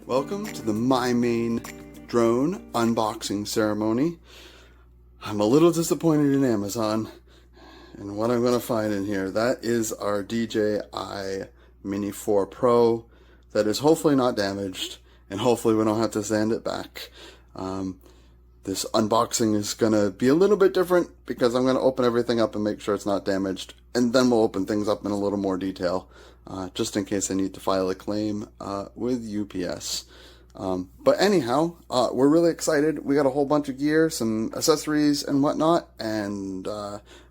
Welcome to the My Main drone unboxing ceremony. I'm a little disappointed in Amazon and what I'm going to find in here. That is our DJI Mini 4 Pro that is hopefully not damaged, and hopefully we don't have to send it back. This unboxing is going to be a little bit different because I'm going to open everything up and make sure it's not damaged, and then we'll open things up in a little more detail, just in case I need to file a claim with UPS. But anyhow, we're really excited. We got a whole bunch of gear, some accessories and whatnot, and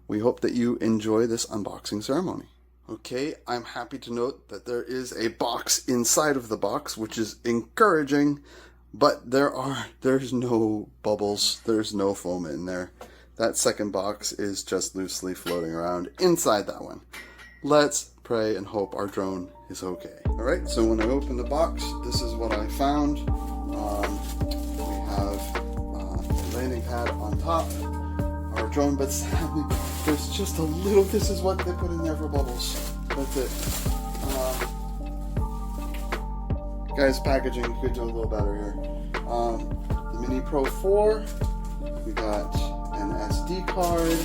we hope that you enjoy this unboxing ceremony. Okay, I'm happy to note that there is a box inside of the box, which is encouraging. But there's no bubbles, there's no foam in there. That second box is just loosely floating around inside that one. Let's pray and hope our drone is okay. Alright, so when I opened the box, this is what I found. We have a landing pad on top, our drone, but sadly, there's just a little, this is what they put in there for bubbles. That's it. Guys, packaging could do a little better here. The Mini Pro 4, we got an SD card,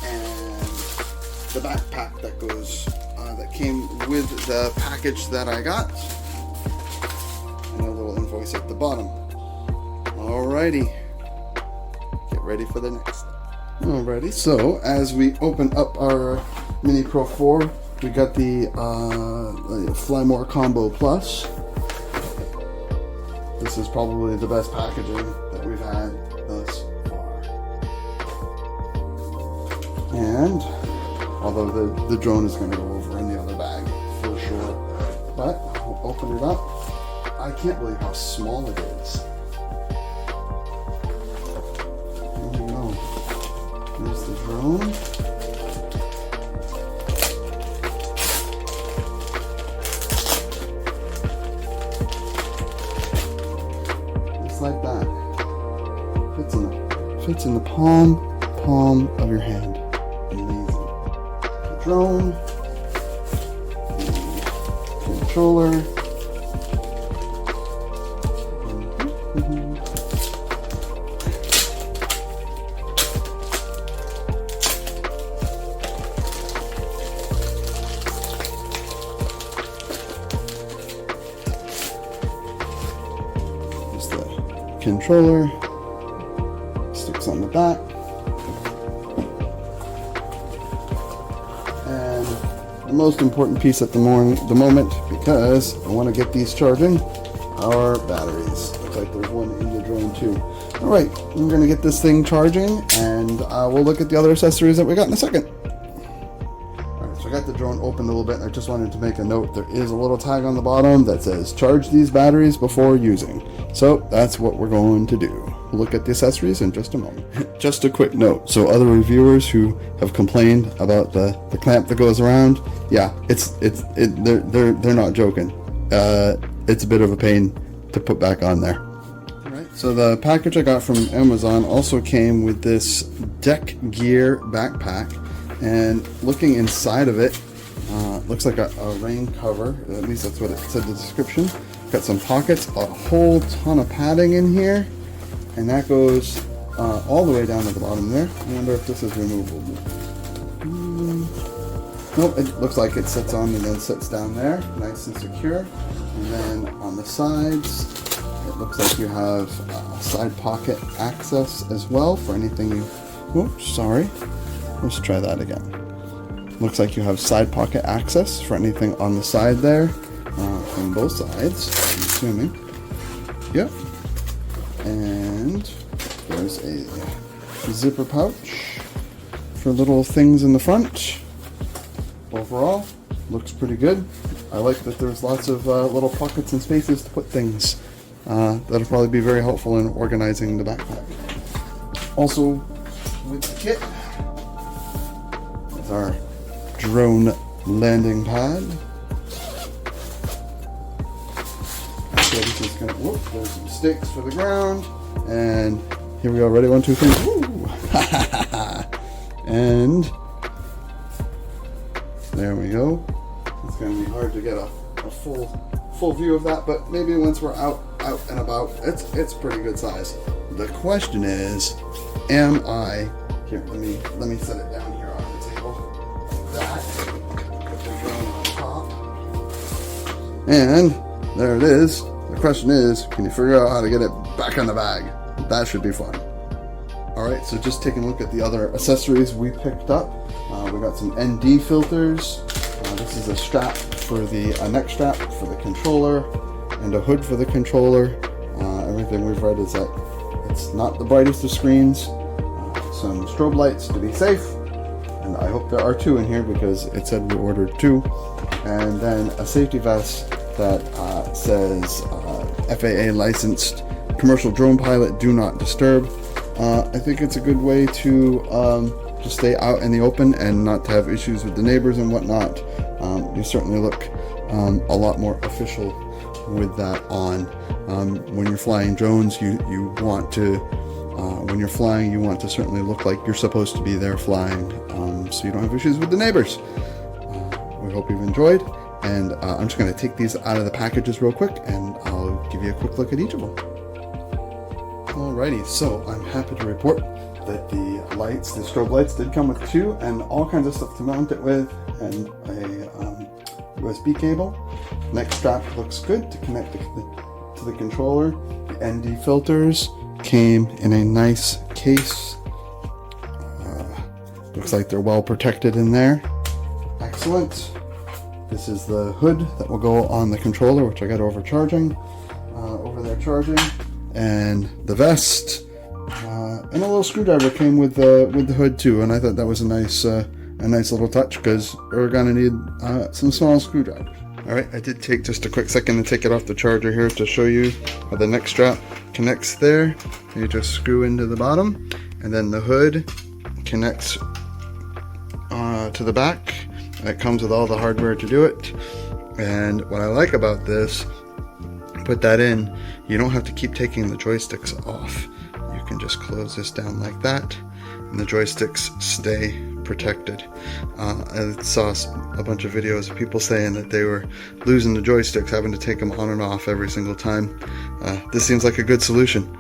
and the backpack that goes, that came with the package that I got, and a little invoice at the bottom. Alrighty, get ready for the next. Alrighty, so as we open up our Mini Pro 4, we got the Fly More Combo Plus. This is probably the best packaging that we've had thus far. And although the drone is going to go over in the other bag for sure, but we'll open it up. I can't believe how small it is. There we go. There's the drone. Like that. Fits in the palm of your hand. Amazing. The drone, the controller, controller sticks on the back, and the most important piece at the moment, because I want to get these charging, our batteries. Looks like there's one in the drone too. Alright, we're going to get this thing charging, and we'll look at the other accessories that we got in a second. Alright, so I got the drone open a little bit, and I just wanted to make a note. There is a little tag on the bottom that says charge these batteries before using. So that's what we're going to do. We'll look at the accessories in just a moment. Just a quick note. So other reviewers who have complained about the clamp that goes around, yeah, they're not joking. It's a bit of a pain to put back on there. Alright, so the package I got from Amazon also came with this Deck Gear backpack, and looking inside of it, looks like a rain cover. At least that's what it said in the description. Got some pockets, a whole ton of padding in here, and that goes all the way down to the bottom there. I wonder if this is removable. Nope, it looks like it sits on and then sits down there, nice and secure. And then on the sides, it looks like you have side pocket access as well for anything you... Oops, sorry. Let's try that again. Looks like you have side pocket access for anything on the side there. From both sides, I'm assuming. Yep. And there's a zipper pouch for little things in the front. Overall, looks pretty good. I like that there's lots of little pockets and spaces to put things. That'll probably be very helpful in organizing the backpack. Also, with the kit, is our drone landing pad. Just gonna, whoop, there's some sticks for the ground, and here we go. Ready? 1, 2, 3. Woo! And there we go. It's gonna be hard to get a full full view of that, but maybe once we're out and about, it's pretty good size. The question is, am I here? Let me set it down here on the table. That, put the drone on top, and there it is. The question is, can you figure out how to get it back in the bag? That should be fun. All right, so just taking a look at the other accessories we picked up. We got some ND filters. This is a strap for the neck strap for the controller, and a hood for the controller. Everything we've read is that it's not the brightest of screens. Some strobe lights to be safe, and I hope there are 2 in here because it said we ordered 2. And then a safety vest that says FAA licensed commercial drone pilot, do not disturb. I think it's a good way to just stay out in the open and not to have issues with the neighbors and whatnot. You certainly look a lot more official with that on. When you're flying drones, you want to, when you're flying, you want to certainly look like you're supposed to be there flying, so you don't have issues with the neighbors. We hope you've enjoyed, and I'm just going to take these out of the packages real quick, and I'll give you a quick look at each of them. Alrighty, so I'm happy to report that the lights, the strobe lights, did come with 2 and all kinds of stuff to mount it with, and a USB cable. Neck strap looks good to connect to the controller. The ND filters came in a nice case. Looks like they're well protected in there. Excellent. This is the hood that will go on the controller, which I got over charging, over there charging. And the vest and a little screwdriver came with the hood too, and I thought that was a nice little touch because we're gonna need some small screwdrivers. All right, I did take just a quick second to take it off the charger here to show you how the neck strap connects there. You just screw into the bottom, and then the hood connects to the back, and it comes with all the hardware to do it. And what I like about this, put that in, you don't have to keep taking the joysticks off. You can just close this down like that, and the joysticks stay protected. I saw a bunch of videos of people saying that they were losing the joysticks, having to take them on and off every single time. This seems like a good solution.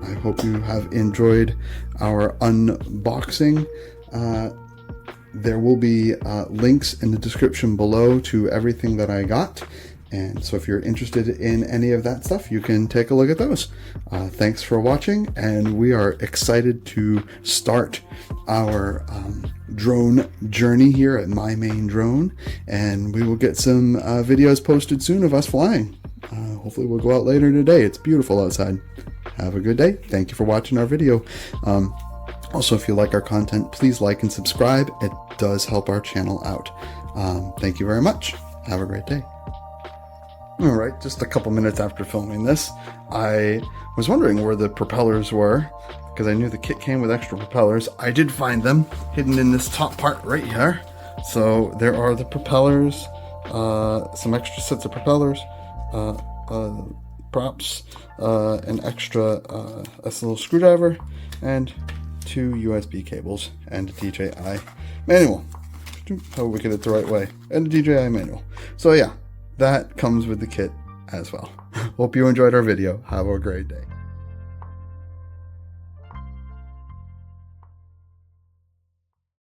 I hope you have enjoyed our unboxing. There will be links in the description below to everything that I got. And so if you're interested in any of that stuff, you can take a look at those. Thanks for watching, and we are excited to start our drone journey here at My Main Drone, and we will get some videos posted soon of us flying. Hopefully we'll go out later today. It's beautiful outside. Have a good day. Thank you for watching our video. Also, if you like our content, please like and subscribe. It does help our channel out. Thank you very much. Have a great day. Alright, just a couple minutes after filming this, I was wondering where the propellers were, because I knew the kit came with extra propellers. I did find them hidden in this top part right here. So there are the propellers, some extra sets of propellers, props, an extra a little screwdriver, and 2 USB cables, and a DJI manual. How we get it the right way, and a DJI manual. So yeah, that comes with the kit as well. Hope you enjoyed our video. Have a great day.